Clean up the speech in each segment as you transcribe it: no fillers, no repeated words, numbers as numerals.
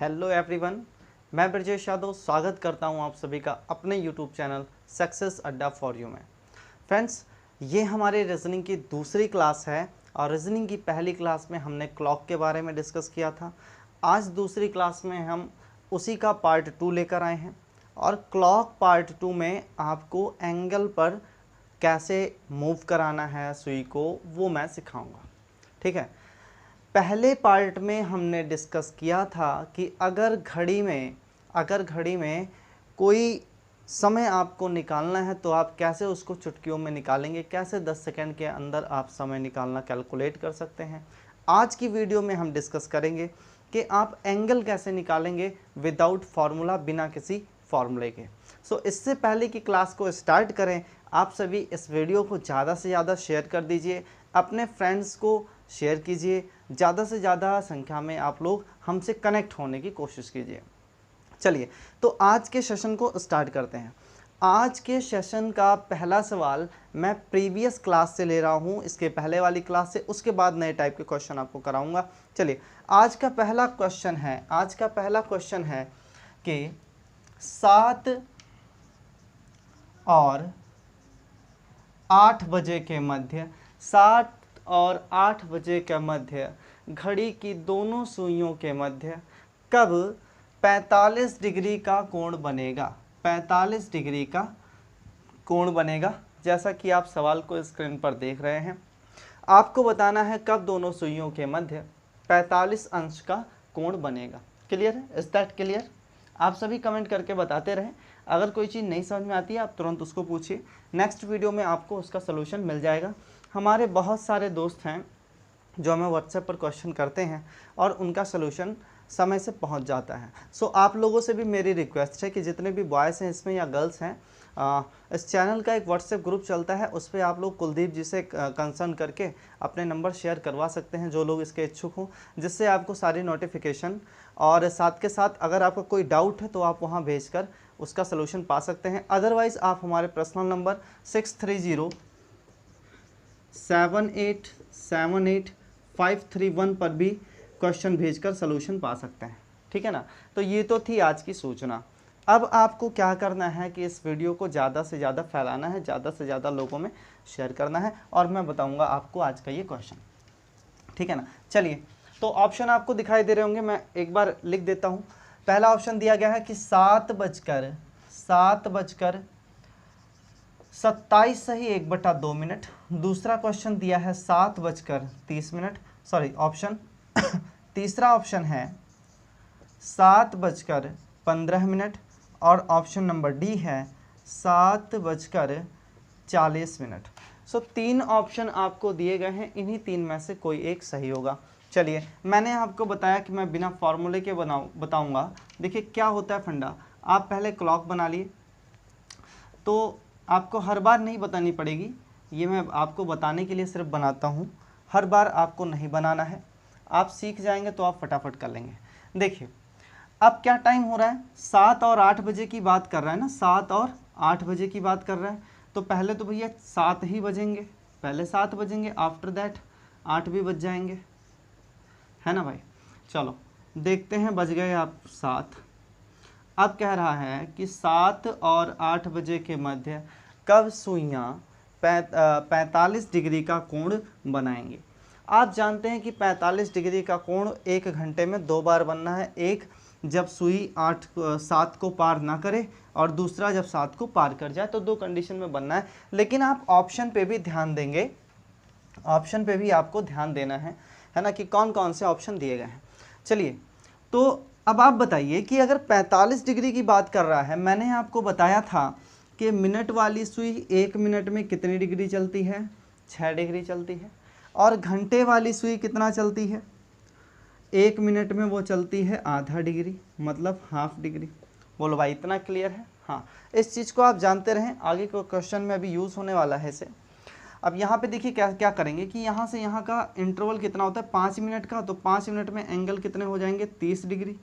Hello everyone, मैं ब्रजेश यादव स्वागत करता हूं आप सभी का अपने यूट्यूब चैनल सक्सेस अड्डा फॉर यू में। फ्रेंड्स, ये हमारे रीजनिंग की दूसरी क्लास है और रीजनिंग की पहली क्लास में हमने क्लॉक के बारे में डिस्कस किया था। आज दूसरी क्लास में हम उसी का पार्ट 2 लेकर आए हैं और क्लॉक पार्ट 2 में आपको एंगल पर कैसे मूव कराना है सुई को वो मैं सिखाऊंगा। ठीक है, पहले पार्ट में हमने डिस्कस किया था कि अगर घड़ी में कोई समय आपको निकालना है तो आप कैसे उसको चुटकियों में निकालेंगे, कैसे 10 सेकंड के अंदर आप समय निकालना कैलकुलेट कर सकते हैं। आज की वीडियो में हम डिस्कस करेंगे कि आप एंगल कैसे निकालेंगे विदाउट फार्मूला, बिना किसी फार्मूले के। इससे पहले कि क्लास को स्टार्ट करें, आप सभी इस वीडियो को ज़्यादा से ज़्यादा शेयर कर दीजिए, अपने फ्रेंड्स को शेयर कीजिए, ज़्यादा से ज़्यादा संख्या में आप लोग हमसे कनेक्ट होने की कोशिश कीजिए। चलिए, तो आज के सेशन को स्टार्ट करते हैं। आज के सेशन का पहला सवाल मैं प्रीवियस क्लास से ले रहा हूँ, इसके पहले वाली क्लास से, उसके बाद नए टाइप के क्वेश्चन आपको कराऊंगा। चलिए, आज का पहला क्वेश्चन है कि 7 और 8 बजे के मध्य 7 और 8 बजे के मध्य घड़ी की दोनों सुइयों के मध्य कब 45 डिग्री का कोण बनेगा। 45 डिग्री का कोण बनेगा, जैसा कि आप सवाल को स्क्रीन पर देख रहे हैं। आपको बताना है कब दोनों सुइयों के मध्य 45 अंश का कोण बनेगा। क्लियर है? Is that clear? आप सभी कमेंट करके बताते रहें। अगर कोई चीज़ नहीं समझ में आती है आप तुरंत उसको पूछिए, नेक्स्ट वीडियो में आपको उसका सलूशन मिल जाएगा। हमारे बहुत सारे दोस्त हैं जो हमें व्हाट्सएप पर क्वेश्चन करते हैं और उनका सलूशन समय से पहुंच जाता है। आप लोगों से भी मेरी रिक्वेस्ट है कि जितने भी बॉयज़ हैं इसमें या गर्ल्स हैं, इस चैनल का एक व्हाट्सएप ग्रुप चलता है, उस पर आप लोग कुलदीप जी से कंसर्न करके अपने नंबर शेयर करवा सकते हैं जो लोग इसके इच्छुक हों, जिससे आपको सारी नोटिफिकेशन, और साथ के साथ अगर आपका कोई डाउट है तो आप वहाँ भेजकर उसका सलूशन पा सकते हैं। अदरवाइज़ आप हमारे पर्सनल नंबर 6307878531 पर भी क्वेश्चन भेजकर सलूशन पा सकते हैं। ठीक है ना? तो ये तो थी आज की सूचना। अब आपको क्या करना है कि इस वीडियो को ज़्यादा से ज़्यादा फैलाना है, ज़्यादा से ज़्यादा लोगों में शेयर करना है, और मैं बताऊंगा आपको आज का ये क्वेश्चन। ठीक है ना? चलिए, तो ऑप्शन आपको दिखाई दे रहे होंगे, मैं एक बार लिख देता हूँ। पहला ऑप्शन दिया गया है कि 7:27 सही 1/2 मिनट। दूसरा क्वेश्चन दिया है 7:30 सॉरी, ऑप्शन तीसरा ऑप्शन है 7:15 और ऑप्शन नंबर डी है 7:40। 3 ऑप्शन आपको दिए गए हैं, इन्हीं 3 में से कोई एक सही होगा। चलिए, मैंने आपको बताया कि मैं बिना फॉर्मूले के बताऊंगा। देखिए क्या होता है फंडा, आप पहले क्लॉक बना लिए तो आपको हर बार नहीं बतानी पड़ेगी, ये मैं आपको बताने के लिए सिर्फ बनाता हूँ, हर बार आपको नहीं बनाना है। आप सीख जाएंगे तो आप फटाफट कर लेंगे। देखिए अब क्या टाइम हो रहा है, 7 और 8 बजे की बात कर रहा है ना, 7 और 8 बजे की बात कर रहा है। तो पहले तो भैया 7 ही बजेंगे, पहले 7 बजेंगे, आफ्टर दैट 8 भी बज जाएंगे, है ना भाई। चलो देखते हैं, बज गए आप 7। अब कह रहा है कि 7 और 8 बजे के मध्य कब सुइयाँ 45 डिग्री का कोण बनाएंगे। आप जानते हैं कि 45 डिग्री का कोण 1 घंटे में 2 बार बनना है। एक जब सुई 7 को पार ना करे और दूसरा जब 7 को पार कर जाए, तो 2 कंडीशन में बनना है। लेकिन आप ऑप्शन पे भी ध्यान देंगे, ऑप्शन पे भी आपको ध्यान देना है ना, कि कौन कौन से ऑप्शन दिए गए हैं। चलिए, तो अब आप बताइए कि अगर 45 डिग्री की बात कर रहा है, मैंने आपको बताया था कि मिनट वाली सुई 1 मिनट में कितनी डिग्री चलती है, 6 डिग्री चलती है, और घंटे वाली सुई कितना चलती है, 1 मिनट में वो चलती है आधा डिग्री, मतलब हाफ डिग्री। बोलो भाई, इतना क्लियर है? हाँ, इस चीज़ को आप जानते रहें, आगे को क्वेश्चन में अभी यूज़ होने वाला है इसे। अब यहाँ पे देखिए क्या क्या करेंगे कि यहाँ से यहाँ का इंटरवल कितना होता है, 5 मिनट का, तो 5 मिनट में एंगल कितने हो जाएंगे, 30 डिग्री।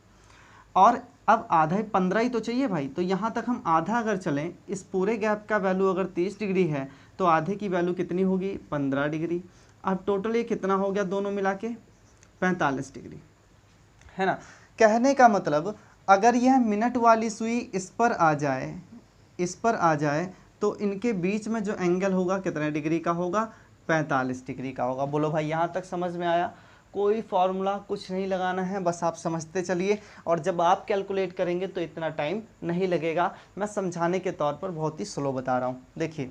और अब आधा ही 15 ही तो चाहिए भाई, तो यहाँ तक हम आधा अगर चलें, इस पूरे गैप का वैल्यू अगर 30 डिग्री है तो आधे की वैल्यू कितनी होगी, 15 डिग्री। अब टोटल ये कितना हो गया दोनों मिला के, 45 डिग्री, है ना। कहने का मतलब अगर यह मिनट वाली सुई इस पर आ जाए तो इनके बीच में जो एंगल होगा कितने डिग्री का होगा, 45 डिग्री का होगा। बोलो भाई यहाँ तक समझ में आया? कोई फॉर्मूला कुछ नहीं लगाना है, बस आप समझते चलिए, और जब आप कैलकुलेट करेंगे तो इतना टाइम नहीं लगेगा। मैं समझाने के तौर पर बहुत ही स्लो बता रहा हूँ। देखिए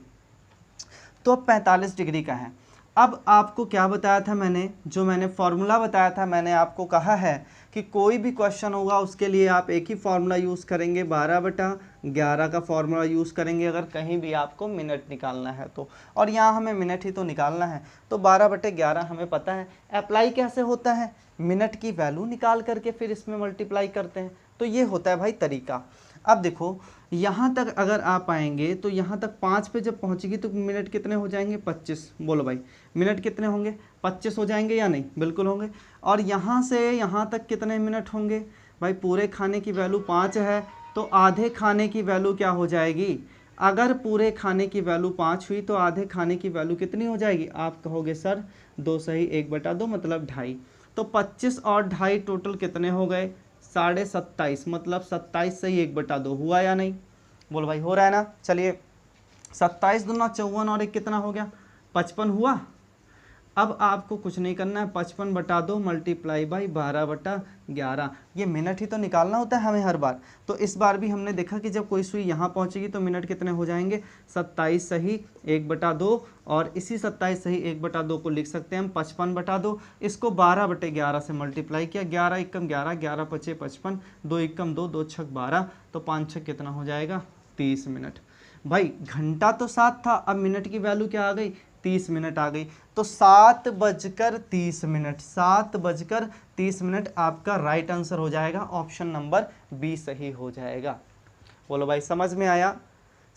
तो अब 45 डिग्री का है। अब आपको क्या बताया था मैंने, जो मैंने फॉर्मूला बताया था, मैंने आपको कहा है कि कोई भी क्वेश्चन होगा उसके लिए आप एक ही फार्मूला यूज़ करेंगे, 12/11 का फार्मूला यूज़ करेंगे अगर कहीं भी आपको मिनट निकालना है तो, और यहाँ हमें मिनट ही तो निकालना है, तो 12/11 हमें पता है। अप्लाई कैसे होता है, मिनट की वैल्यू निकाल करके फिर इसमें मल्टीप्लाई करते हैं, तो ये होता है भाई तरीका। अब देखो यहाँ तक अगर आप आएंगे तो यहाँ तक 5 पे जब पहुँचेगी तो मिनट कितने हो जाएंगे, 25। बोलो भाई मिनट कितने होंगे, 25 हो जाएंगे या नहीं, बिल्कुल होंगे। और यहाँ से यहाँ तक कितने मिनट होंगे भाई, पूरे खाने की वैल्यू 5 है तो आधे खाने की वैल्यू क्या हो जाएगी, अगर पूरे खाने की वैल्यू 5 हुई तो आधे खाने की वैल्यू कितनी हो जाएगी, आप कहोगे सर 2 सही 1/2 मतलब 2.5, तो 25 और 2.5 टोटल कितने हो गए, 27.5, मतलब 27 सही 1/2 हुआ या नहीं, बोलो भाई हो रहा है ना। चलिए 27 दूना 54 और 1 कितना हो गया, 55 हुआ। अब आपको कुछ नहीं करना है, 55/2 मल्टीप्लाई बाई 12/11, ये मिनट ही तो निकालना होता है हमें हर बार। तो इस बार भी हमने देखा कि जब कोई सुई यहाँ पहुँचेगी तो मिनट कितने हो जाएंगे, 27 सही 1/2, और इसी 27 सही 1/2 को लिख सकते हैं हम 55/2। इसको 12/11 से मल्टीप्लाई किया, 11 एकम 11, 11 पचे 55, 2 एकम 2, 2 छक 12, तो 5 छक कितना हो जाएगा, 30 मिनट। भाई घंटा तो 7 था, अब मिनट की वैल्यू क्या आ गई, 30 मिनट आ गई, तो 7:30 मिनट, 7:30 मिनट आपका राइट आंसर हो जाएगा, ऑप्शन नंबर बी सही हो जाएगा। बोलो भाई समझ में आया,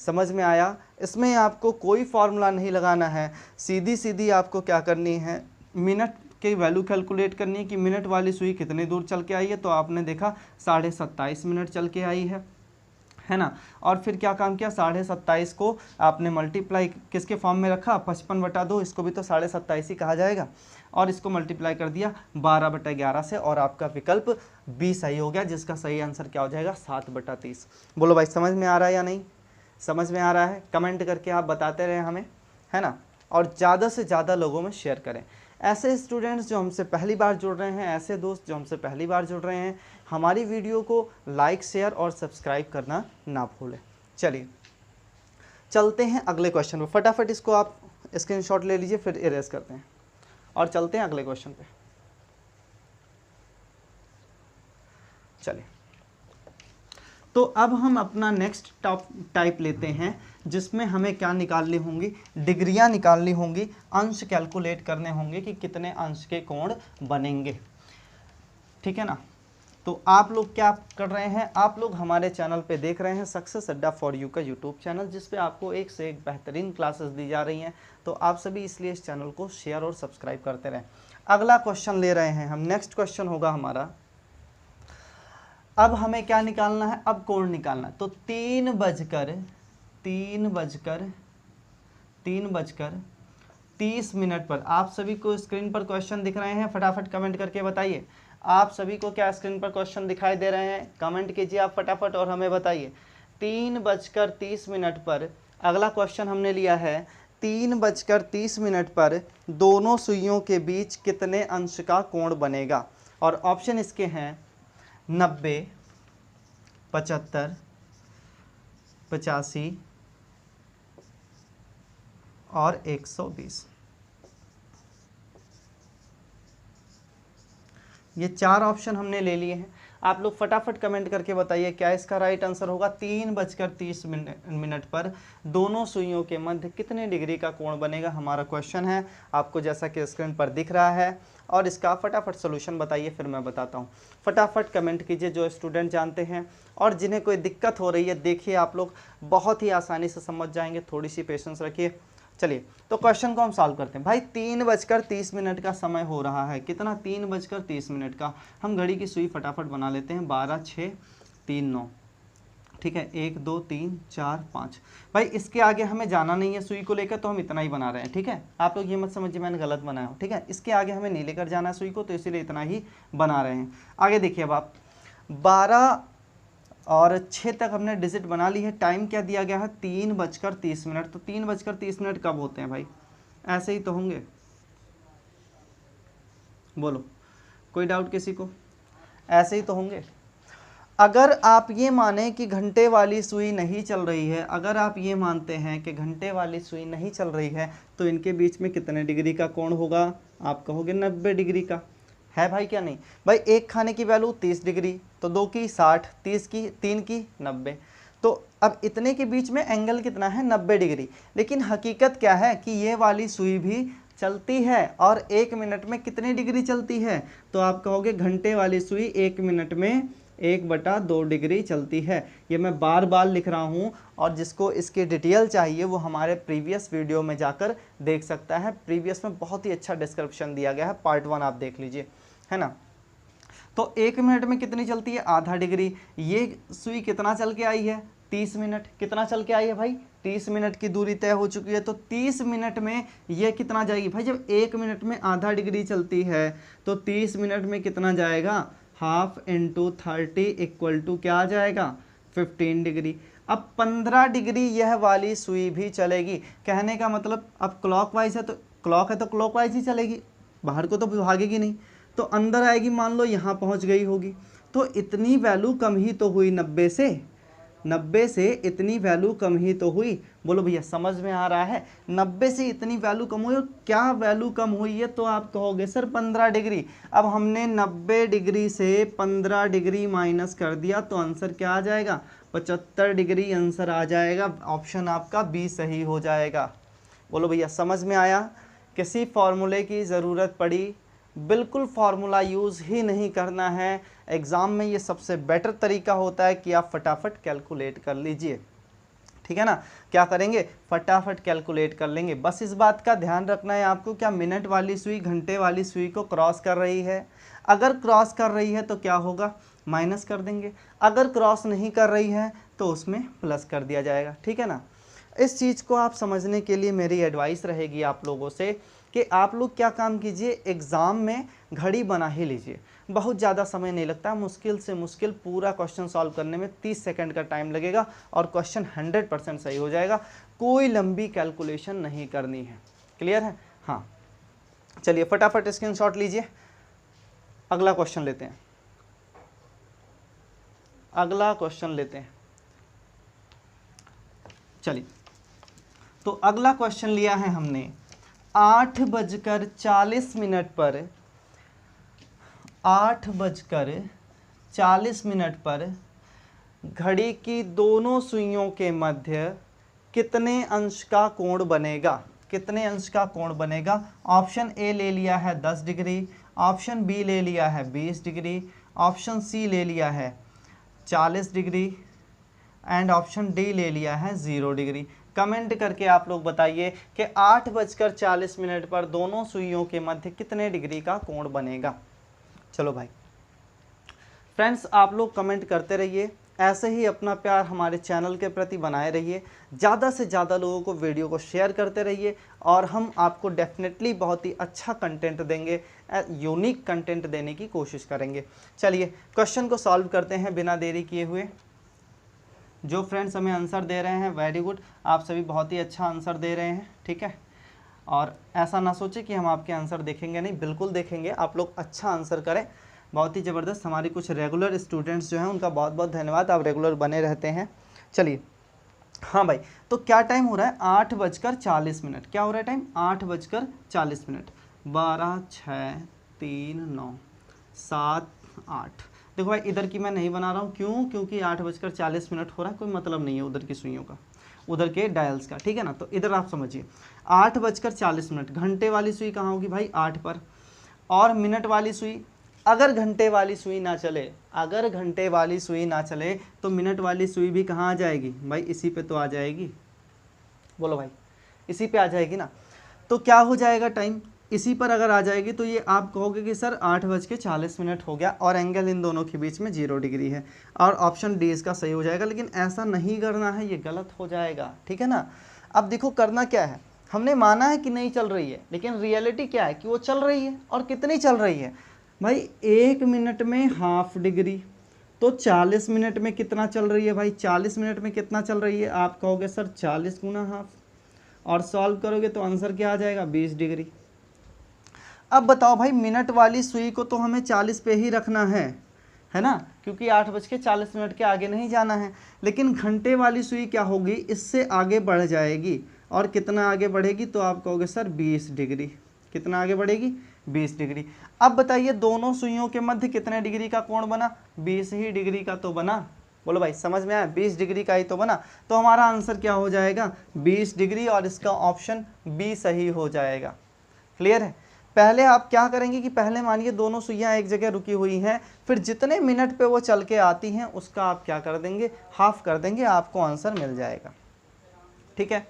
समझ में आया? इसमें आपको कोई फॉर्मूला नहीं लगाना है, सीधी सीधी आपको क्या करनी है, मिनट की वैल्यू कैलकुलेट करनी है कि मिनट वाली सुई कितनी दूर चल के आई है, तो आपने देखा 27.5 मिनट चल के आई है ना। और फिर क्या काम किया, 27.5 को आपने मल्टीप्लाई किसके फॉर्म में रखा, 55/2, इसको भी तो 27.5 ही कहा जाएगा, और इसको मल्टीप्लाई कर दिया 12/11 से, और आपका विकल्प बी सही हो गया, जिसका सही आंसर क्या हो जाएगा, 7/30। बोलो भाई समझ में आ रहा है या नहीं, समझ में आ रहा है? कमेंट करके आप बताते रहे हमें, है ना, और ज़्यादा से ज़्यादा लोगों में शेयर करें। ऐसे स्टूडेंट्स जो हमसे पहली बार जुड़ रहे हैं, ऐसे दोस्त जो हमसे पहली बार जुड़ रहे हैं, हमारी वीडियो को लाइक शेयर और सब्सक्राइब करना ना भूलें। चलिए चलते हैं अगले क्वेश्चन पे, फटाफट इसको आप स्क्रीनशॉट ले लीजिए, फिर इरेज करते हैं और चलते हैं अगले क्वेश्चन पे। चलिए तो अब हम अपना नेक्स्ट टाइप लेते हैं, जिसमें हमें क्या निकालनी होंगी, डिग्रियां निकालनी होंगी, अंश कैलकुलेट करने होंगे कि कितने अंश के कोण बनेंगे, ठीक है ना। तो आप लोग क्या कर रहे हैं, आप लोग हमारे चैनल पे देख रहे हैं सक्सेस अड्डा फॉर यू का यूट्यूब चैनल, जिस पे आपको एक से एक बेहतरीन क्लासेस दी जा रही हैं, तो आप सभी इसलिए इस चैनल को शेयर और सब्सक्राइब करते रहें। अगला क्वेश्चन ले रहे हैं हम, नेक्स्ट क्वेश्चन होगा हमारा, अब हमें क्या निकालना है, अब कोण निकालना है, तो 3:30 मिनट पर, आप सभी को स्क्रीन पर क्वेश्चन दिख रहे हैं, फटाफट कमेंट करके बताइए, आप सभी को क्या स्क्रीन पर क्वेश्चन दिखाई दे रहे हैं, कमेंट कीजिए आप फटाफट और हमें बताइए। 3:30 मिनट पर अगला क्वेश्चन हमने लिया है, 3:30 मिनट पर दोनों सुइयों के बीच कितने अंश का कोण बनेगा, और ऑप्शन इसके हैं 90, 75, 85 और 120। ये 4 ऑप्शन हमने ले लिए हैं, आप लोग फटाफट कमेंट करके बताइए क्या इसका राइट आंसर होगा। 3:30 मिनट पर दोनों सुइयों के मध्य कितने डिग्री का कोण बनेगा, हमारा क्वेश्चन है, आपको जैसा कि स्क्रीन पर दिख रहा है, और इसका फटाफट सोल्यूशन बताइए, फिर मैं बताता हूँ। फटाफट कमेंट कीजिए जो स्टूडेंट जानते हैं, और जिन्हें कोई दिक्कत हो रही है, देखिए आप लोग बहुत ही आसानी से समझ जाएंगे, थोड़ी सी पेशेंस रखिए। चलिए तो क्वेश्चन को हम सॉल्व करते हैं। भाई 3:30 मिनट का समय हो रहा है, कितना, 3:30 मिनट का। हम घड़ी की सुई फटाफट बना लेते हैं, 12, 6, 3, 9, ठीक है, 1, 2, 3, 4, 5। भाई इसके आगे हमें जाना नहीं है सुई को लेकर, तो हम इतना ही बना रहे हैं, ठीक है। आप लोग ये मत समझिए मैंने गलत बनाया हो, ठीक है। इसके आगे हमें नहीं लेकर जाना है सुई को, तो इसीलिए इतना ही बना रहे हैं। आगे देखिए अब आप 12 और 6 तक हमने डिजिट बना ली है। टाइम क्या दिया गया है 3:30। तो 3:30 कब होते हैं भाई? ऐसे ही तो होंगे, बोलो कोई डाउट किसी को? ऐसे ही तो होंगे। अगर आप ये माने कि घंटे वाली सुई नहीं चल रही है, अगर आप ये मानते हैं कि घंटे वाली सुई नहीं चल रही है, तो इनके बीच में कितने डिग्री का कोण होगा? आप कहोगे 90 डिग्री का। है भाई क्या नहीं? भाई एक खाने की वैल्यू 30 डिग्री, तो 2 की 60, 30 की 3 की 90। तो अब इतने के बीच में एंगल कितना है? 90 डिग्री। लेकिन हकीकत क्या है कि ये वाली सुई भी चलती है, और 1 मिनट में कितनी डिग्री चलती है? तो आप कहोगे घंटे वाली सुई 1 मिनट में 1/2 डिग्री चलती है। ये मैं बार बार लिख रहा हूँ, और जिसको इसकी डिटेल चाहिए वो हमारे प्रीवियस वीडियो में जाकर देख सकता है। प्रीवियस में बहुत ही अच्छा डिस्क्रिप्शन दिया गया है, पार्ट 1 आप देख लीजिए, है ना। तो 1 मिनट में कितनी चलती है? आधा डिग्री। ये सुई कितना चल के आई है? 30 मिनट। कितना चल के आई है भाई? 30 मिनट की दूरी तय हो चुकी है। तो 30 मिनट में ये कितना जाएगी भाई? जब 1 मिनट में आधा डिग्री चलती है तो 30 मिनट में कितना जाएगा? हाफ इंटू 30 इक्वल टू क्या आ जाएगा? 15 डिग्री। अब 15 डिग्री यह वाली सुई भी चलेगी। कहने का मतलब अब क्लॉकवाइज है तो क्लॉकवाइज ही चलेगी, बाहर को तो भागेगी नहीं। तो अंदर आएगी, मान लो यहाँ पहुँच गई होगी, तो इतनी वैल्यू कम ही तो हुई 90 से इतनी वैल्यू कम ही तो हुई। बोलो भैया समझ में आ रहा है? 90 से इतनी वैल्यू कम हुई, और क्या वैल्यू कम हुई है? तो आप कहोगे सर 15 डिग्री। अब हमने 90 डिग्री से 15 डिग्री माइनस कर दिया, तो आंसर क्या आ जाएगा? 75 डिग्री आंसर आ जाएगा। ऑप्शन आपका बी सही हो जाएगा। बोलो भैया समझ में आया? किसी फॉर्मूले की ज़रूरत पड़ी? बिल्कुल फार्मूला यूज़ ही नहीं करना है। एग्ज़ाम में ये सबसे बेटर तरीका होता है कि आप फटाफट कैलकुलेट कर लीजिए, ठीक है ना। क्या करेंगे? फटाफट कैलकुलेट कर लेंगे। बस इस बात का ध्यान रखना है आपको, क्या मिनट वाली सुई घंटे वाली सुई को क्रॉस कर रही है? अगर क्रॉस कर रही है तो क्या होगा? माइनस कर देंगे। अगर क्रॉस नहीं कर रही है तो उसमें प्लस कर दिया जाएगा, ठीक है ना। इस चीज़ को आप समझने के लिए मेरी एडवाइस रहेगी आप लोगों से कि आप लोग क्या काम कीजिए, एग्ज़ाम में घड़ी बना ही लीजिए। बहुत ज़्यादा समय नहीं लगता, मुश्किल से मुश्किल पूरा क्वेश्चन सॉल्व करने में 30 सेकंड का टाइम लगेगा, और क्वेश्चन 100% सही हो जाएगा। कोई लंबी कैलकुलेशन नहीं करनी है। क्लियर है? हाँ चलिए फटाफट स्क्रीनशॉट लीजिए। अगला क्वेश्चन लेते हैं, अगला क्वेश्चन लेते हैं। चलिए तो अगला क्वेश्चन लिया है हमने 8:40 पर 8:40 पर घड़ी की दोनों सुइयों के मध्य कितने अंश का कोण बनेगा? कितने अंश का कोण बनेगा? ऑप्शन ए ले लिया है 10 डिग्री, ऑप्शन बी ले लिया है 20 डिग्री, ऑप्शन सी ले लिया है 40 डिग्री, एंड ऑप्शन डी ले लिया है 0 डिग्री। कमेंट करके आप लोग बताइए कि 8:40 पर दोनों सुइयों के मध्य कितने डिग्री का कोण बनेगा। चलो भाई फ्रेंड्स, आप लोग कमेंट करते रहिए, ऐसे ही अपना प्यार हमारे चैनल के प्रति बनाए रहिए। ज़्यादा से ज़्यादा लोगों को वीडियो को शेयर करते रहिए, और हम आपको डेफिनेटली बहुत ही अच्छा कंटेंट देंगे, यूनिक कंटेंट देने की कोशिश करेंगे। चलिए क्वेश्चन को सॉल्व करते हैं बिना देरी किए हुए। जो फ्रेंड्स हमें आंसर दे रहे हैं वेरी गुड, आप सभी बहुत ही अच्छा आंसर दे रहे हैं, ठीक है। और ऐसा ना सोचे कि हम आपके आंसर देखेंगे नहीं, बिल्कुल देखेंगे। आप लोग अच्छा आंसर करें, बहुत ही ज़बरदस्त। हमारी कुछ रेगुलर स्टूडेंट्स जो हैं उनका बहुत बहुत धन्यवाद, आप रेगुलर बने रहते हैं। चलिए हाँ भाई, तो क्या टाइम हो रहा है? 8:40। क्या हो रहा है टाइम? 8:40। 12, 6, 3, 9, 7, 8। देखो भाई इधर की मैं नहीं बना रहा हूँ, क्यों? क्योंकि 8:40 हो रहा है, कोई मतलब नहीं है उधर की सुइयों का, उधर के डायल्स का, ठीक है ना। तो इधर आप समझिए 8:40। घंटे वाली सुई कहाँ होगी भाई? 8 पर। और मिनट वाली सुई, अगर घंटे वाली सुई ना चले, अगर घंटे वाली सुई ना चले तो मिनट वाली सुई भी कहाँ आ जाएगी भाई? इसी पे तो आ जाएगी। बोलो भाई, इसी पे आ जाएगी ना। तो क्या हो जाएगा टाइम? इसी पर अगर आ जाएगी तो ये आप कहोगे कि सर 8:40 हो गया, और एंगल इन दोनों के बीच में 0 डिग्री है, और ऑप्शन डी इसका सही हो जाएगा। लेकिन ऐसा नहीं करना है, ये गलत हो जाएगा, ठीक है ना। अब देखो करना क्या है, हमने माना है कि नहीं चल रही है, लेकिन रियलिटी क्या है कि वो चल रही है। और कितनी चल रही है भाई? 1 मिनट में हाफ डिग्री। तो 40 मिनट में कितना चल रही है भाई, 40 मिनट में कितना चल रही है, आप कहोगे सर 40 गुना हाफ, और सॉल्व करोगे तो आंसर क्या आ जाएगा 20 डिग्री। अब बताओ भाई, मिनट वाली सुई को तो हमें 40 पे ही रखना है ना, क्योंकि 8:40 के आगे नहीं जाना है। लेकिन घंटे वाली सुई क्या होगी, इससे आगे बढ़ जाएगी, और कितना आगे बढ़ेगी, तो आप कहोगे सर 20 डिग्री। कितना आगे बढ़ेगी, 20 डिग्री। अब बताइए दोनों सुइयों के मध्य कितने डिग्री का कोण बना, 20 ही डिग्री का तो बना। बोलो भाई समझ में आया, 20 डिग्री का ही तो बना। तो हमारा आंसर क्या हो जाएगा, 20 डिग्री, और इसका ऑप्शन बी सही हो जाएगा। क्लियर है। पहले आप क्या करेंगे कि पहले मानिए दोनों सुइयां एक जगह रुकी हुई हैं, फिर जितने मिनट पे वो चल के आती हैं उसका आप क्या कर देंगे, हाफ कर देंगे, आपको आंसर मिल जाएगा। ठीक है,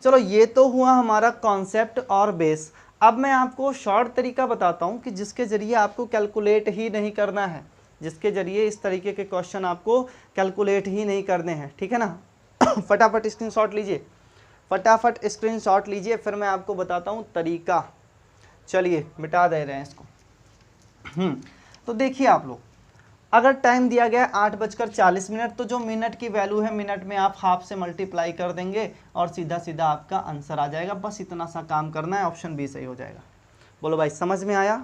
चलो ये तो हुआ हमारा कॉन्सेप्ट और बेस। अब मैं आपको शॉर्ट तरीका बताता हूं कि जिसके जरिए आपको कैलकुलेट ही नहीं करना है, जिसके जरिए इस तरीके के क्वेश्चन आपको कैलकुलेट ही नहीं करने हैं। ठीक है ना। फटाफट स्क्रीनशॉट लीजिए, फटाफट स्क्रीनशॉट लीजिए, फिर मैं आपको बताता हूं तरीका। चलिए मिटा दे रहे हैं इसको। तो देखिए आप लोग, अगर टाइम दिया गया 8:40, तो जो मिनट की वैल्यू है, मिनट में आप हाफ से मल्टीप्लाई कर देंगे और सीधा सीधा आपका आंसर आ जाएगा। बस इतना सा काम करना है, ऑप्शन बी सही हो जाएगा। बोलो भाई समझ में आया,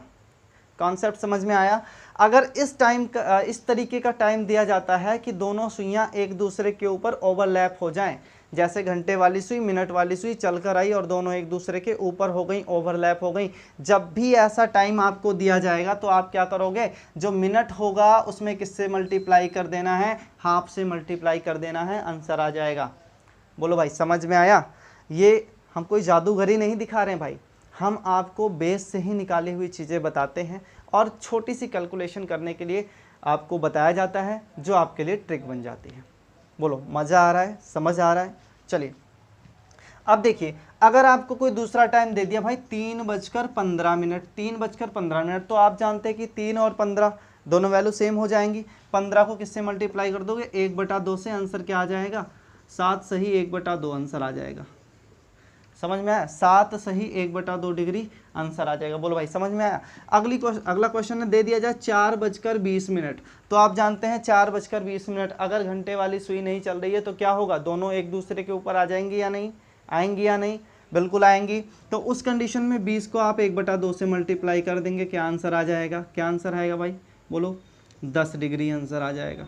कॉन्सेप्ट समझ में आया। अगर इस तरीके का टाइम दिया जाता है कि दोनों सुइयां एक दूसरे के ऊपर ओवरलैप हो जाएं, जैसे घंटे वाली सुई मिनट वाली सुई चलकर आई और दोनों एक दूसरे के ऊपर हो गई, ओवरलैप हो गई, जब भी ऐसा टाइम आपको दिया जाएगा तो आप क्या करोगे, जो मिनट होगा उसमें किससे मल्टीप्लाई कर देना है, हाफ से मल्टीप्लाई कर देना है, आंसर आ जाएगा। बोलो भाई समझ में आया। ये हम कोई जादूगरी नहीं दिखा रहे हैं भाई, हम आपको बेस से ही निकाली हुई चीज़ें बताते हैं, और छोटी सी कैलकुलेशन करने के लिए आपको बताया जाता है, जो आपके लिए ट्रिक बन जाती है। बोलो मज़ा आ रहा है, समझ आ रहा है। चलिए अब देखिए, अगर आपको कोई दूसरा टाइम दे दिया भाई 3:15, 3:15, तो आप जानते हैं कि 3 और 15 दोनों वैल्यू सेम हो जाएंगी। 15 को किससे मल्टीप्लाई कर दोगे, 1/2 से, आंसर क्या आ जाएगा, 7 सही 1/2 आंसर आ जाएगा। समझ में आया, 7 सही 1/2 डिग्री आंसर आ जाएगा। बोलो भाई समझ में आया। अगला क्वेश्चन दे दिया जाए 4:20, तो आप जानते हैं 4:20, अगर घंटे वाली सुई नहीं चल रही है तो क्या होगा, दोनों एक दूसरे के ऊपर आ जाएंगी या नहीं, आएंगी या नहीं, बिल्कुल आएंगी। तो उस कंडीशन में 20 को आप 1/2 से मल्टीप्लाई कर देंगे, क्या आंसर आ जाएगा, क्या आंसर आएगा भाई, बोलो 10 डिग्री आंसर आ जाएगा।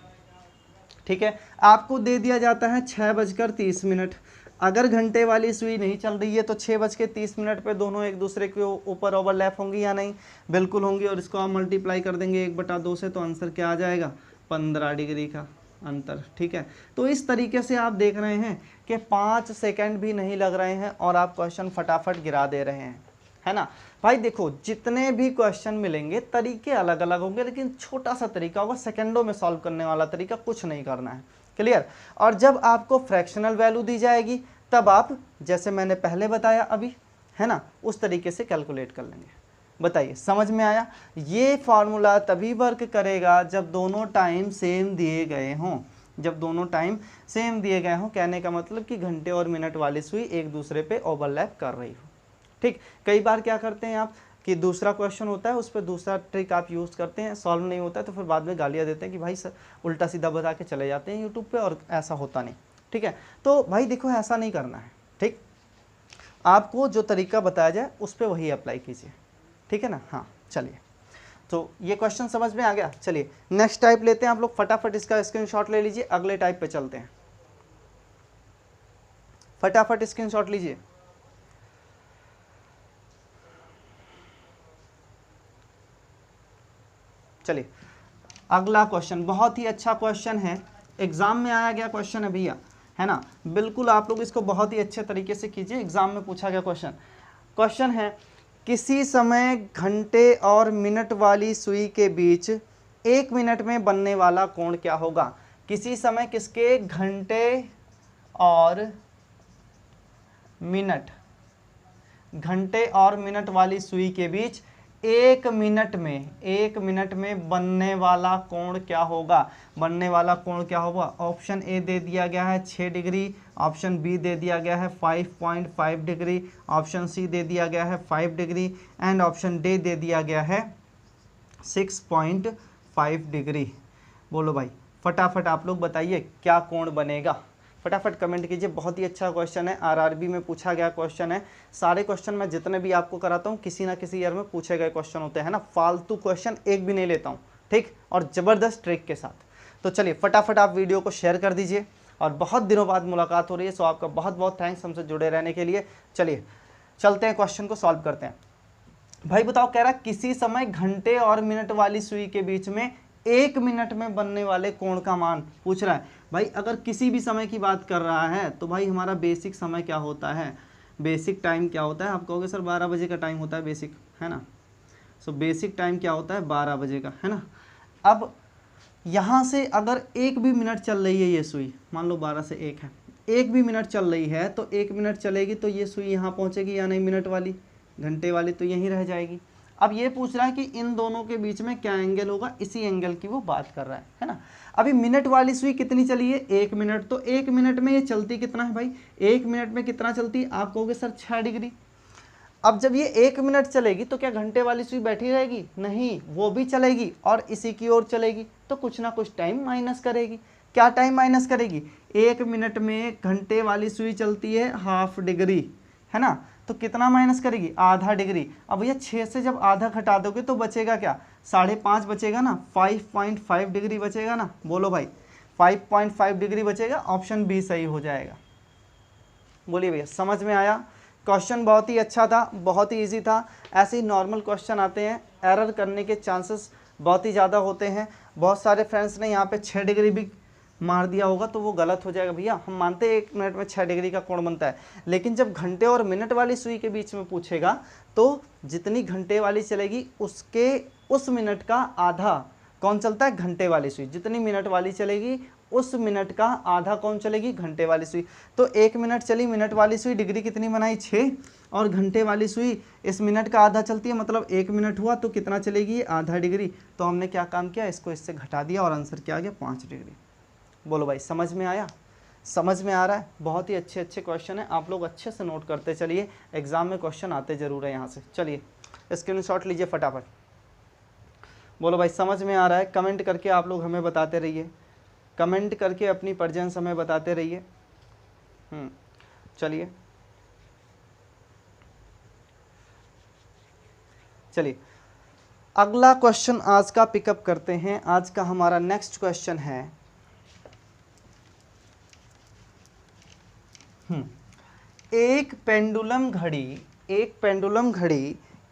ठीक है, आपको दे दिया जाता है 6:30, अगर घंटे वाली सुई नहीं चल रही है तो 6:30 पे दोनों एक दूसरे के ऊपर ओवरलैप होंगी या नहीं, बिल्कुल होंगी, और इसको आप मल्टीप्लाई कर देंगे 1/2 से, तो आंसर क्या आ जाएगा, 15 डिग्री का अंतर। ठीक है, तो इस तरीके से आप देख रहे हैं कि 5 सेकंड भी नहीं लग रहे हैं और आप क्वेश्चन फटाफट गिरा दे रहे हैं, है ना भाई। देखो जितने भी क्वेश्चन मिलेंगे तरीके अलग अलग होंगे, लेकिन छोटा सा तरीका होगा, सेकंडों में सॉल्व करने वाला तरीका, कुछ नहीं करना है। क्लियर। और जब आपको फ्रैक्शनल वैल्यू दी जाएगी तब आप, जैसे मैंने पहले बताया अभी, है ना, उस तरीके से कैलकुलेट कर लेंगे। बताइए समझ में आया। ये फार्मूला तभी वर्क करेगा जब दोनों टाइम सेम दिए गए हों, जब दोनों टाइम सेम दिए गए हों, कहने का मतलब कि घंटे और मिनट वाली सुई एक दूसरे पे ओवरलैप कर रही हो। ठीक, कई बार क्या करते हैं आप कि दूसरा क्वेश्चन होता है उस पर दूसरा ट्रिक आप यूज़ करते हैं, सॉल्व नहीं होता है तो फिर बाद में गालियाँ देते हैं कि भाई सर उल्टा सीधा बता के चले जाते हैं यूट्यूब पे और ऐसा होता नहीं। ठीक है, तो भाई देखो ऐसा नहीं करना है। ठीक, आपको जो तरीका बताया जाए उस पर वही अप्लाई कीजिए। ठीक है ना। हाँ चलिए, तो ये क्वेश्चन समझ में आ गया। चलिए नेक्स्ट टाइप लेते हैं, आप लोग फटाफट इसका स्क्रीनशॉट ले लीजिए, अगले टाइप पे चलते हैं। फटाफट स्क्रीनशॉट लीजिए। चलिए अगला क्वेश्चन बहुत ही अच्छा क्वेश्चन है, एग्जाम में आया गया क्वेश्चन है भैया, है ना। बिल्कुल आप लोग इसको बहुत ही अच्छे तरीके से कीजिए, एग्जाम में पूछा गया क्वेश्चन है, किसी समय घंटे और मिनट वाली सुई के बीच 1 मिनट में बनने वाला कोण क्या होगा। किसी समय किसके, घंटे और मिनट, घंटे और मिनट वाली सुई के बीच 1 मिनट में बनने वाला कोण क्या होगा, बनने वाला कोण क्या होगा। ऑप्शन ए दे दिया गया है 6 डिग्री, ऑप्शन बी दे दिया गया है 5.5 डिग्री, ऑप्शन सी दे दिया गया है 5 डिग्री एंड ऑप्शन डी दे दिया गया है 6.5 डिग्री। बोलो भाई फटाफट आप लोग बताइए क्या कोण बनेगा, फटाफट कमेंट कीजिए। बहुत ही अच्छा क्वेश्चन है, आरआरबी में पूछा गया क्वेश्चन है। सारे क्वेश्चन मैं जितने भी आपको कराता हूँ किसी ना किसी ईयर में पूछे गए क्वेश्चन होते हैं ना, फालतू क्वेश्चन एक भी नहीं लेता हूँ, ठीक, और ज़बरदस्त ट्रिक के साथ। तो चलिए फटाफट आप वीडियो को शेयर कर दीजिए, और बहुत दिनों बाद मुलाकात हो रही है, सो आपका बहुत बहुत थैंक्स हमसे जुड़े रहने के लिए। चलिए चलते हैं, क्वेश्चन को सॉल्व करते हैं। भाई बताओ, कह रहा किसी समय घंटे और मिनट वाली सुई के बीच में 1 मिनट में बनने वाले कोण का मान पूछ रहा है। भाई अगर किसी भी समय की बात कर रहा है तो भाई हमारा बेसिक समय क्या होता है, बेसिक टाइम क्या होता है, आप कहोगे सर 12 बजे का टाइम होता है बेसिक, है ना। सो बेसिक टाइम क्या होता है, 12 बजे का, है ना। अब यहाँ से अगर 1 भी मिनट चल रही है ये सुई, मान लो 12 से 1 है, 1 भी मिनट चल रही है तो 1 मिनट चलेगी तो ये सुई यहाँ पहुँचेगी या नहीं, मिनट वाली, घंटे वाली तो यहीं रह जाएगी। अब ये पूछ रहा है कि इन दोनों के बीच में क्या एंगल होगा, इसी एंगल की वो बात कर रहा है ना। अभी मिनट वाली सुई कितनी चली है, 1 मिनट, तो 1 मिनट में ये चलती कितना है भाई, 1 मिनट में कितना चलती है, आप कहोगे सर 6 डिग्री। अब जब ये 1 मिनट चलेगी तो क्या घंटे वाली सुई बैठी रहेगी, नहीं, वो भी चलेगी और इसी की ओर चलेगी, तो कुछ ना कुछ टाइम माइनस करेगी। क्या टाइम माइनस करेगी, 1 मिनट में घंटे वाली सुई चलती है हाफ डिग्री, है ना, तो कितना माइनस करेगी, आधा डिग्री। अब भैया 6 से जब आधा घटा दोगे तो बचेगा क्या, 5.5 बचेगा ना, 5.5 डिग्री बचेगा ना, बोलो भाई 5.5 डिग्री बचेगा, ऑप्शन बी सही हो जाएगा। बोलिए भैया, समझ में आया। क्वेश्चन बहुत ही अच्छा था, बहुत ही इजी था। ऐसे ही नॉर्मल क्वेश्चन आते हैं, एरर करने के चांसेस बहुत ही ज़्यादा होते हैं। बहुत सारे फ्रेंड्स ने यहाँ पे 6 डिग्री भी मार दिया होगा तो वो गलत हो जाएगा। भैया हम मानते हैं 1 मिनट में 6 डिग्री का कोण बनता है, लेकिन जब घंटे और मिनट वाली सुई के बीच में पूछेगा तो जितनी घंटे वाली चलेगी उसके उस मिनट का आधा कौन चलता है, घंटे वाली सुई। जितनी मिनट वाली चलेगी उस मिनट का आधा कौन चलेगी, घंटे वाली सुई। तो 1 मिनट चली मिनट वाली सुई, डिग्री कितनी बनाई 6, और घंटे वाली सुई इस मिनट का आधा चलती है, मतलब 1 मिनट हुआ तो कितना चलेगी, आधा डिग्री। तो हमने क्या काम किया, इसको इससे घटा दिया और आंसर क्या आ गया, 5 डिग्री। बोलो भाई, समझ में आया, समझ में आ रहा है। बहुत ही अच्छे अच्छे क्वेश्चन है, आप लोग अच्छे से नोट करते चलिए, एग्जाम में क्वेश्चन आते जरूर है यहाँ से। चलिए स्क्रीनशॉट लीजिए फटाफट। बोलो भाई समझ में आ रहा है, कमेंट करके आप लोग हमें बताते रहिए, कमेंट करके अपनी प्रेजेंस हमें बताते रहिए। चलिए चलिए अगला क्वेश्चन आज का पिकअप करते हैं। आज का हमारा नेक्स्ट क्वेश्चन है, एक पेंडुलम घड़ी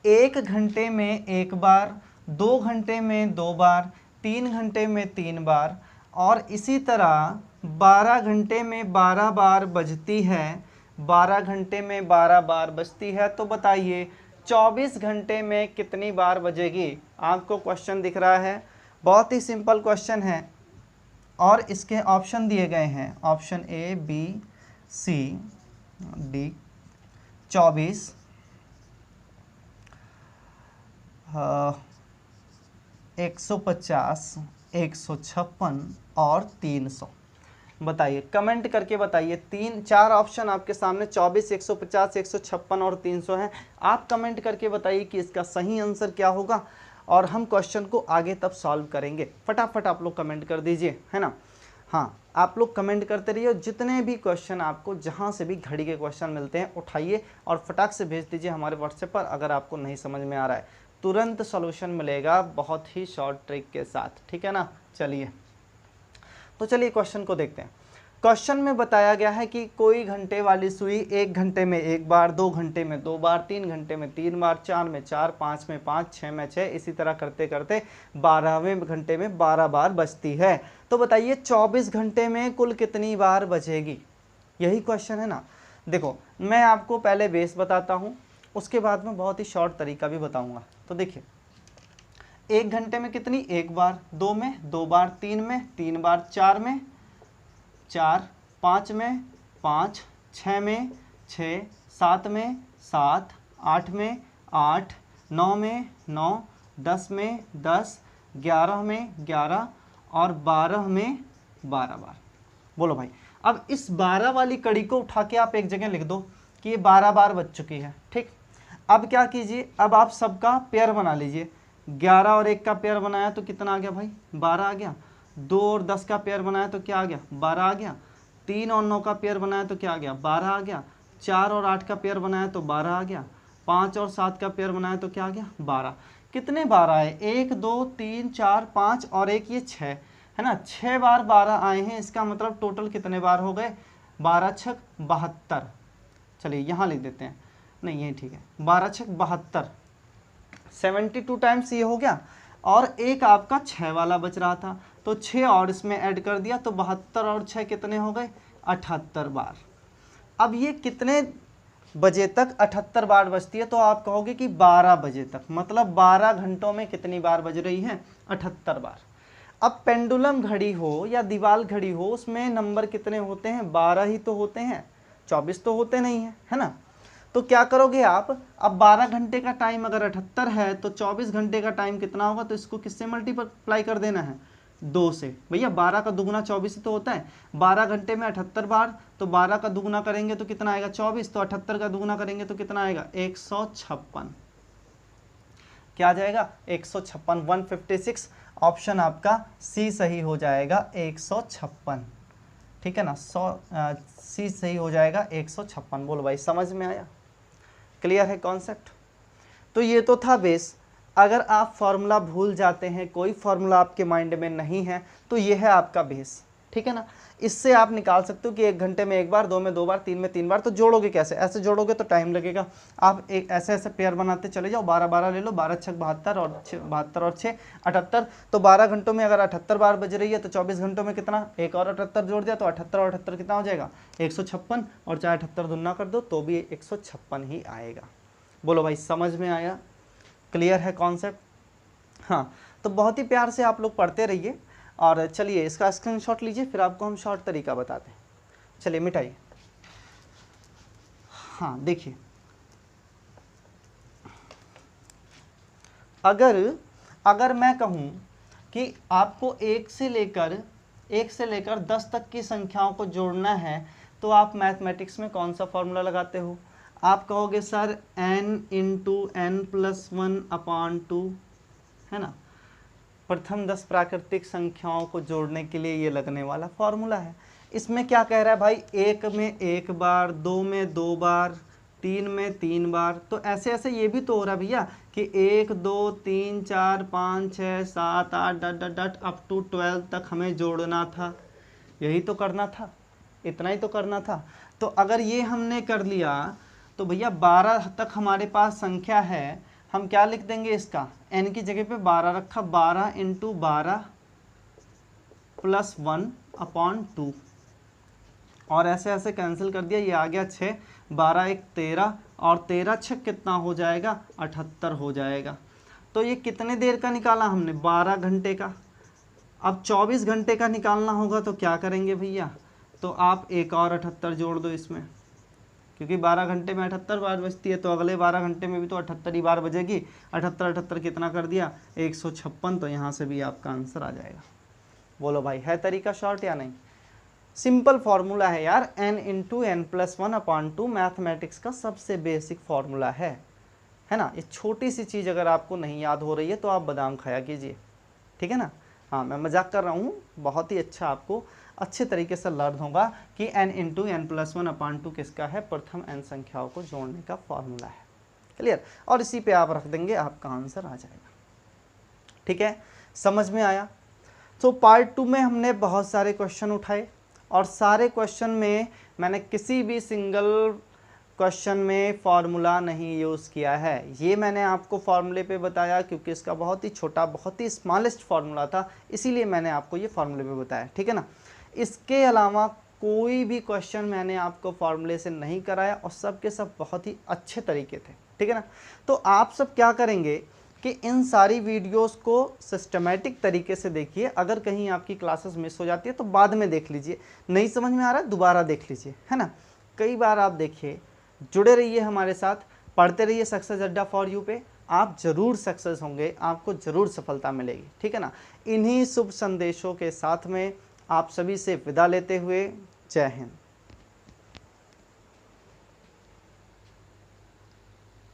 1 घंटे में 1 बार, 2 घंटे में 2 बार, 3 घंटे में 3 बार और इसी तरह 12 घंटे में 12 बार बजती है, 12 घंटे में 12 बार बजती है। तो बताइए 24 घंटे में कितनी बार बजेगी। आपको क्वेश्चन दिख रहा है, बहुत ही सिंपल क्वेश्चन है और इसके ऑप्शन दिए गए हैं, option A, B, C, D. 24, 150, 156 और 300। बताइए, कमेंट करके बताइए। 3-4 ऑप्शन आपके सामने 24, 150, 156 और 300 हैं। आप कमेंट करके बताइए कि इसका सही आंसर क्या होगा और हम क्वेश्चन को आगे तब सॉल्व करेंगे। फटाफट आप लोग कमेंट कर दीजिए, है ना। हाँ, आप लोग कमेंट करते रहिए, जितने भी क्वेश्चन आपको जहाँ से भी घड़ी के क्वेश्चन मिलते हैं उठाइए और फटाक से भेज दीजिए हमारे व्हाट्सएप पर। अगर आपको नहीं समझ में आ रहा है तुरंत सॉल्यूशन मिलेगा बहुत ही शॉर्ट ट्रिक के साथ, ठीक है ना। चलिए तो चलिए क्वेश्चन को देखते हैं। क्वेश्चन में बताया गया है कि कोई घंटे वाली सुई 1 घंटे में 1 बार, 2 घंटे में 2 बार, 3 घंटे में 3 बार, 4 में 4, 5 में 5, 6 में 6, इसी तरह करते करते 12वें घंटे में 12 बार बजती है। तो बताइए 24 घंटे में कुल कितनी बार बजेगी, यही क्वेश्चन है ना। देखो मैं आपको पहले बेस बताता हूँ, उसके बाद में बहुत ही शॉर्ट तरीका भी बताऊँगा। तो देखिए 1 घंटे में कितनी, 1 बार, 2 में 2 बार, 3 में 3 बार, 4 में 4, 5 में 5, 6 में 6, 7 में 7, 8 में 8, 9 में 9, 10 में 10, 11 में 11 और 12 में 12 बार। बोलो भाई, अब इस 12 वाली कड़ी को उठा के आप एक जगह लिख दो कि ये 12 बार बज चुकी है, ठीक। अब क्या कीजिए, अब आप सबका पेयर बना लीजिए। 11 और 1 का पेयर बनाया तो कितना आ गया भाई, 12 आ गया। 2 और 10 का पेयर बनाया तो क्या आ गया 12 आ गया, 3 और 9 का पेयर बनाया तो क्या आ गया 12 आ गया, 4 और 8 का पेयर बनाया तो 12 आ गया, 5 और 7 का पेयर बनाया तो क्या आ गया 12। कितने 12 आए 1 2 3 4 5 और एक ये 6 है ना, 6 बार 12 आए हैं। इसका मतलब टोटल कितने बार हो गए 12 छक 72। चलिए यहाँ लिख देते हैं, नहीं ये ठीक है, 12 छक 72, 72 टाइम्स ये हो गया। और एक आपका 6 वाला बच रहा था तो 6 और इसमें ऐड कर दिया तो 72 और 6 कितने हो गए 78 बार। अब ये कितने बजे तक 78 बार बजती है, तो आप कहोगे कि 12 बजे तक, मतलब 12 घंटों में कितनी बार बज रही है 78 बार। अब पेंडुलम घड़ी हो या दीवार घड़ी हो, उसमें नंबर कितने होते हैं 12 ही तो होते हैं, 24 तो होते नहीं है, है ना। तो क्या करोगे आप, अब 12 घंटे का टाइम अगर 78 है तो 24 घंटे का टाइम कितना होगा, तो इसको किससे मल्टीप्लाई कर देना है 2 से। भैया 12 का दुगुना 24 ही तो होता है, 12 घंटे में 78 बार, तो 12 का दुगुना करेंगे तो कितना आएगा 24, तो 78 का दुगुना करेंगे तो कितना आएगा 156। क्या आ जाएगा 156, 156। ऑप्शन आपका सी सही हो जाएगा 156, ठीक है ना, सी सही हो जाएगा 156। बोलो भाई समझ में आया, क्लियर है कॉन्सेप्ट। तो ये तो था बेस। अगर आप फॉर्मूला भूल जाते हैं, कोई फॉर्मूला आपके माइंड में नहीं है, तो ये है आपका बेस, ठीक है ना। इससे आप निकाल सकते हो कि 1 घंटे में 1 बार, 2 में 2 बार, 3 में 3 बार। तो जोड़ोगे कैसे, ऐसे जोड़ोगे तो टाइम लगेगा। आप एक ऐसे ऐसे पेयर बनाते चले जाओ, 12 12 ले लो, 12 छक 72 और 72 और 6 78। तो 12 घंटों में अगर 78 बार बज रही है तो 24 घंटों में कितना, एक और 78 जोड़ दिया तो 78 और 78 कितना हो जाएगा 156, और चाहे 78 दुना कर दो तो भी 156 ही आएगा। बोलो भाई समझ में आया, क्लियर है कॉन्सेप्ट। हाँ, तो बहुत ही प्यार से आप लोग पढ़ते रहिए। और चलिए इसका स्क्रीनशॉट लीजिए, फिर आपको हम शॉर्ट तरीका बताते हैं। चलिए मिटाइए। हाँ देखिए, अगर मैं कहूँ कि आपको 1 से लेकर 10 तक की संख्याओं को जोड़ना है, तो आप मैथमेटिक्स में कौन सा फॉर्मूला लगाते हो। आप कहोगे सर n × n+1/2, है ना, प्रथम 10 प्राकृतिक संख्याओं को जोड़ने के लिए ये लगने वाला फॉर्मूला है। इसमें क्या कह रहा है भाई, 1 में 1 बार, 2 में 2 बार, 3 में 3 बार। तो ऐसे ऐसे ये भी तो हो रहा है भैया कि 1 2 3 4 5 6 7 8 डट डट डट अप टू 12 तक हमें जोड़ना था, यही तो करना था, इतना ही तो करना था। तो अगर ये हमने कर लिया तो भैया 12 तक हमारे पास संख्या है, हम क्या लिख देंगे इसका, n की जगह पे 12 रखा, 12 × 12 + 1/2, और ऐसे ऐसे कैंसिल कर दिया, ये आ गया 6, 12 1 13, और 13 6 कितना हो जाएगा 78 हो जाएगा। तो ये कितने देर का निकाला हमने 12 घंटे का। अब 24 घंटे का निकालना होगा तो क्या करेंगे भैया, तो आप एक और 78 जोड़ दो इसमें, क्योंकि 12 घंटे में 78 बार बजती है, तो अगले 12 घंटे में भी तो 78 ही बार बजेगी। 78 78 कितना कर दिया 156, तो यहाँ से भी आपका आंसर आ जाएगा। बोलो भाई है तरीका शॉर्ट या नहीं। सिंपल फार्मूला है यार, n × n+1/2 मैथमेटिक्स का सबसे बेसिक फार्मूला है ना। ये छोटी सी चीज़ अगर आपको नहीं याद हो रही है तो आप बादाम खाया कीजिए, ठीक है ना। हाँ मैं मजाक कर रहा हूँ, बहुत ही अच्छा आपको अच्छे तरीके से लर्न होगा कि n × n+1/2 किसका है, प्रथम n संख्याओं को जोड़ने का फॉर्मूला है, क्लियर। और इसी पे आप रख देंगे, आपका आंसर आ जाएगा, ठीक है, समझ में आया। तो पार्ट 2 में हमने बहुत सारे क्वेश्चन उठाए, और सारे क्वेश्चन में मैंने किसी भी सिंगल क्वेश्चन में फॉर्मूला नहीं यूज़ किया है। ये मैंने आपको फॉर्मूले पे बताया क्योंकि इसका बहुत ही छोटा, बहुत ही स्मॉलेस्ट फार्मूला था, इसीलिए मैंने आपको ये फॉर्मूले पे बताया, ठीक है ना। इसके अलावा कोई भी क्वेश्चन मैंने आपको फॉर्मूले से नहीं कराया, और सब के सब बहुत ही अच्छे तरीके थे, ठीक है ना। तो आप सब क्या करेंगे कि इन सारी वीडियोस को सिस्टमेटिक तरीके से देखिए। अगर कहीं आपकी क्लासेस मिस हो जाती है तो बाद में देख लीजिए, नहीं समझ में आ रहा है दोबारा देख लीजिए, है ना। कई बार आप देखिए, जुड़े रहिए हमारे साथ, पढ़ते रहिए सक्सेस अड्डा फॉर यू पे, आप ज़रूर सक्सेस होंगे, आपको ज़रूर सफलता मिलेगी, ठीक है ना। इन्हीं शुभ संदेशों के साथ में आप सभी से विदा लेते हुए, जय हिंद।